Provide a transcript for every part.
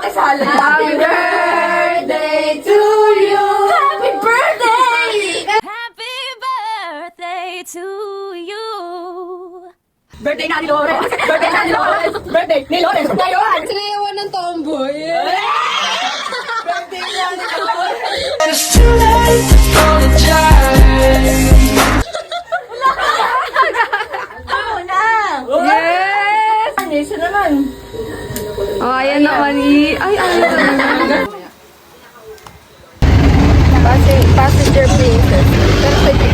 makisali. Happy birthday to you. Happy birthday. Happy birthday to you. Birthday na ni Lawrence. Birthday na ni Lawrence. Birthday ni Lawrence. Ngayon. Sinayawan ng tomboy. Birthday na ni Lawrence. It's too late to apologize. Ako na. Yes! Yes naman. Oh, ayan naman Ay, ano naman? Passenger princess. Pero pwede.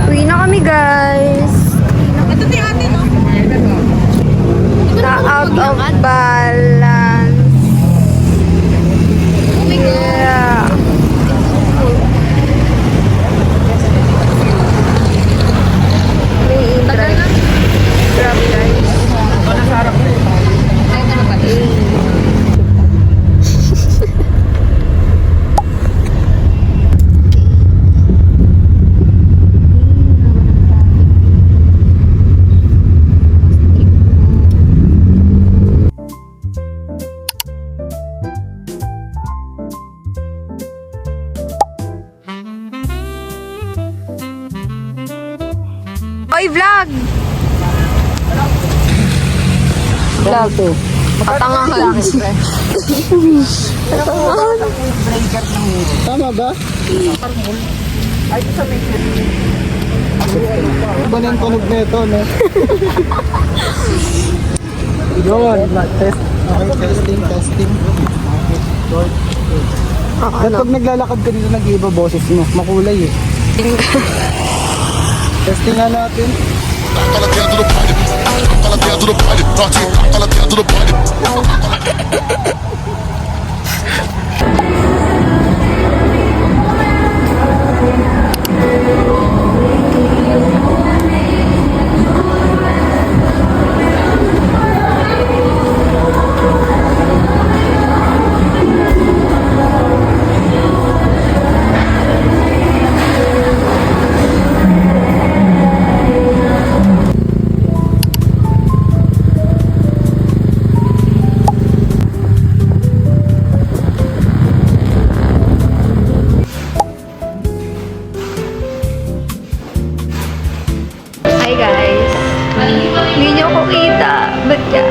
Uwi na kami, guys. Ito si ate, no? Na out of balance. Yeah. May interest. Grabe, guys. Oy, vlog! Vlog. Patangahan. Tama ba? Iba na yung tunog na ito, no? Yun, test. Okay, testing. Okay, Dahil pag naglalakad ka dito, nag-iiba boses mo. Makulay eh. Testing nga natin. Hi, guys. Hindi niyo ko kita. Ba't ka?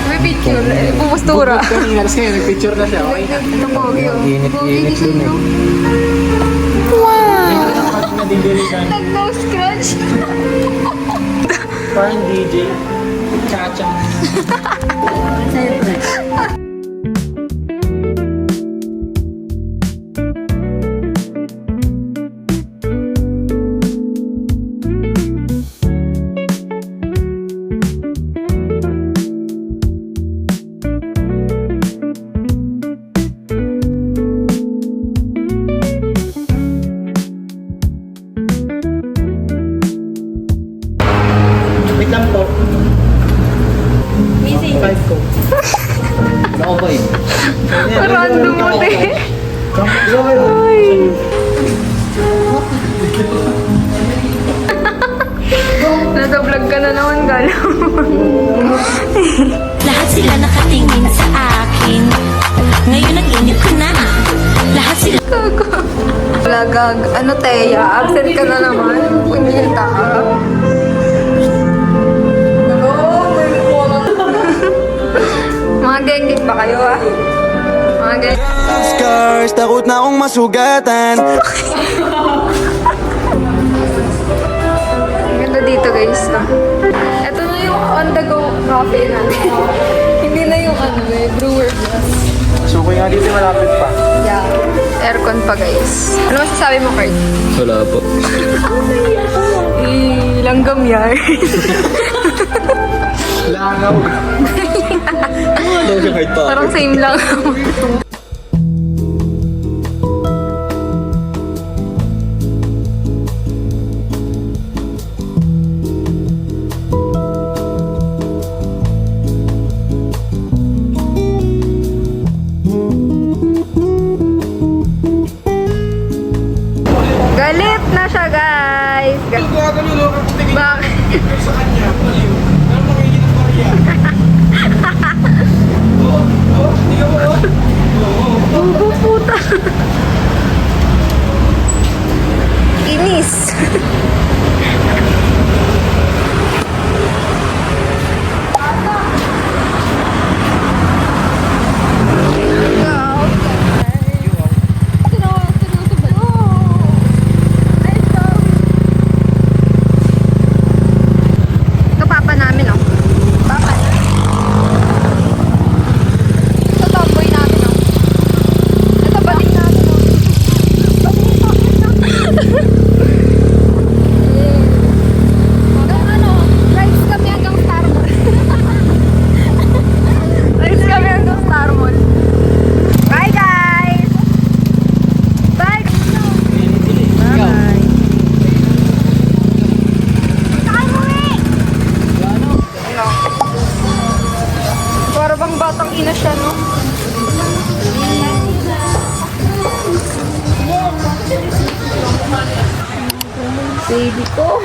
May picture. Pumustura. Kanina kasi nag-picture na siya. Okay na. Ito po, yun. Init dun eh. Nag-nose scratch. Parang DJ. Cha-cha. Wait lang po. Busy. 5 ko. Ako ba yun? Random mo, te. Nasa vlog ka na naman, gala. Lahat sila nakatingin Ano, Teya? Absent ka na naman. Punyeta ka. Mga gengeng ba kayo, ah? Mga gengeng. Scars, takot na akong masugatan. Ganda dito, guys. No? Ito na yung on-the-go cafe natin. Hindi na yung brewer glass. So kung nga dito malapit pa. Yeah. Aircon pa, guys. Ano masasabi mo, Kurt? Wala po. Langgam yan. Langaw. Parang same lang. Galit na siya, guys. Bakit? Sa kanya. Ano magiging ng Korea? Puputa. Inis. Ito papa namin, oh. Papa. Ito tomboy namin, oh. Ito balik namin, oh. Rides kami hanggang Star Mall. Rides kami hanggang Star Mall. Bye, guys! Bye! Bye-bye. Saan mo eh? Ano? Para bang batang ina siya, no? Baby ko.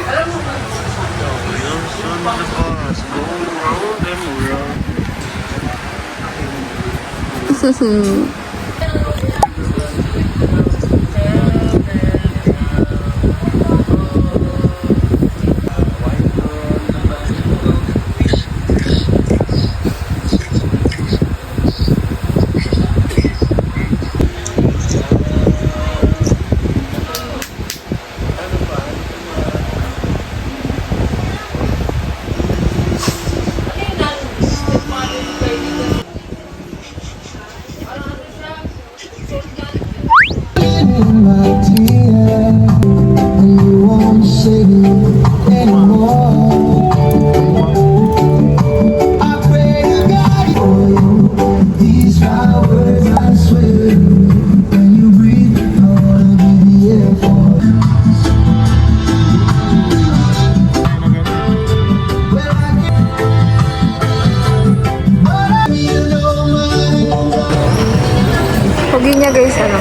Pogi niya, guys, ano?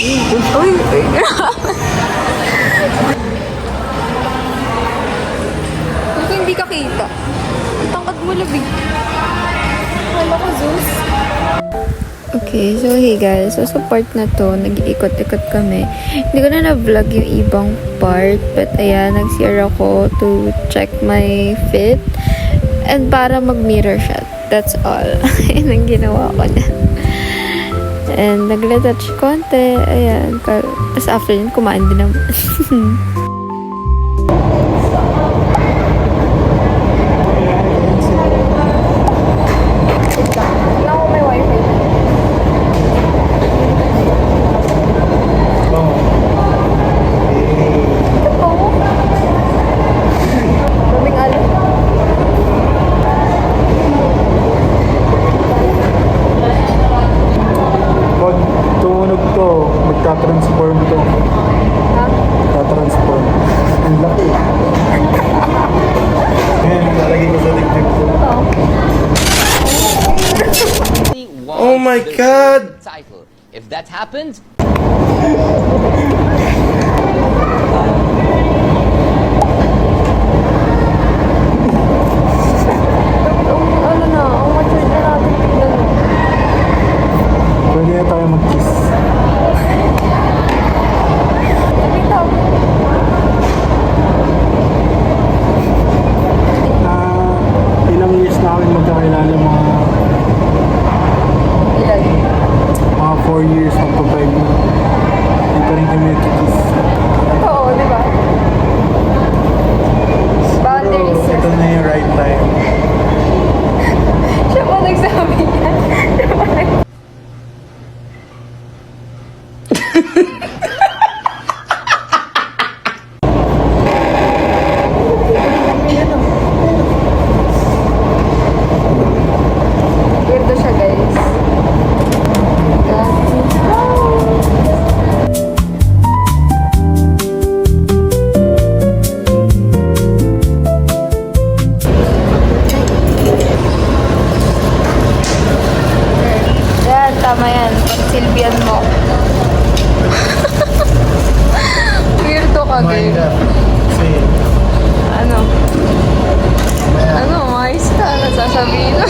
Uy, uy. Ito hindi ka kita. Ang tangkad mo, labig. Wala ko, Zeus. Okay, so hey guys, so sa part na to, nag-iikot-ikot kami. Hindi ko na na-vlog yung ibang part, but ayan, nag-CR ako to check my fit and para mag-mirror shot. That's all. Yun ang ginawa ko na. And nag-retouch konti, ayan. Tapos after yun, kumain din naman. Pag tumunog to, magka-transform to. Magka-transform. Ang laki. Ngayon, lalagay ko sa dibdib ko. Oh my God! Title. If that happens, Ano na, ang matured na natin tignan. Pwede na tayo mag-kiss. bagay. Kumain ka. Kasi, Ano? Ano? Ayos ka. Nasasabihin mo.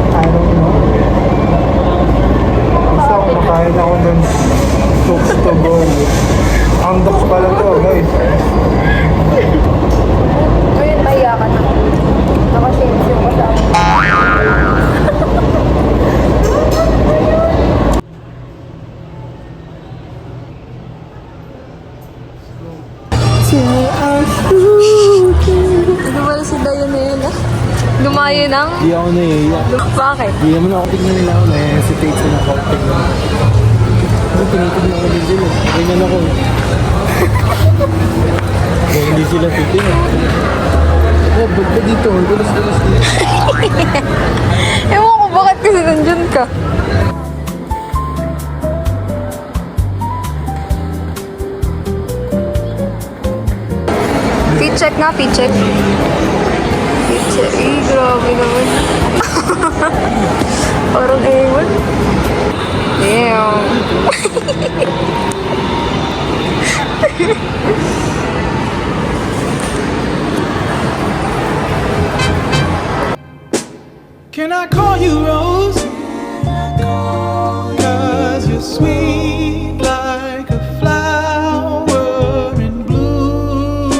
I don't know. Basta kumakain ako ng soups to go. Ang dox pala to, guys. Ngayon, mahiya ka na. Nakashades yung kasama. Ano ba si Dianela? Lumayo ng? Di ako naiiyak. Bakit? Di naman ako tignan nila ako na-hesitate sa nakaupig na. Ano, tinitignan ko din sila. Ganyan ako. Kaya hindi sila titignan. Oh, ba't ba dito? Ang dulas-dulas dito. Ewan ko bakit kasi nandyan ka. Fit check nga, fit check. Fit check. Eh, grabe naman. Parang ewan. Damn. Can I call you Rose? Cause you're sweet like a flower in bloom.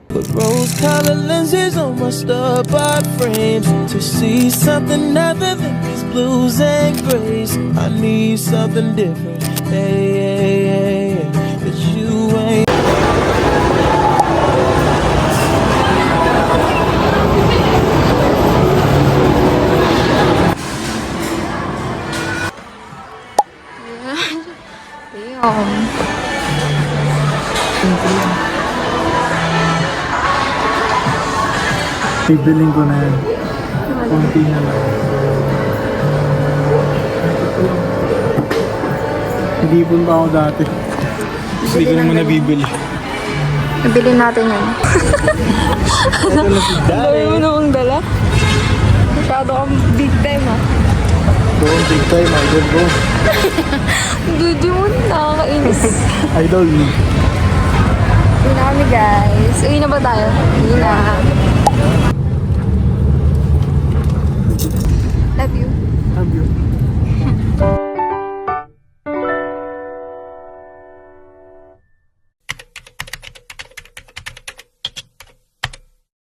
Put rose-colored lenses on my star-bar frames to see something other than these blues and grays. I need something different. Hey, hey, hey, that you ain't. Damn. Bibiling ko na yan. Kunti na lang. Hindi punta ako dati. Hindi ko naman nabibili. Nabili natin yan. Ito na si Dari. Dami mo namang dala. Masyado kang big time ah. Doon, big time, idol bro. Dudu mo, nakakainis. Idol. Uwi na kami guys. Uwi na ba tayo? Uwi na. Love you. Love you.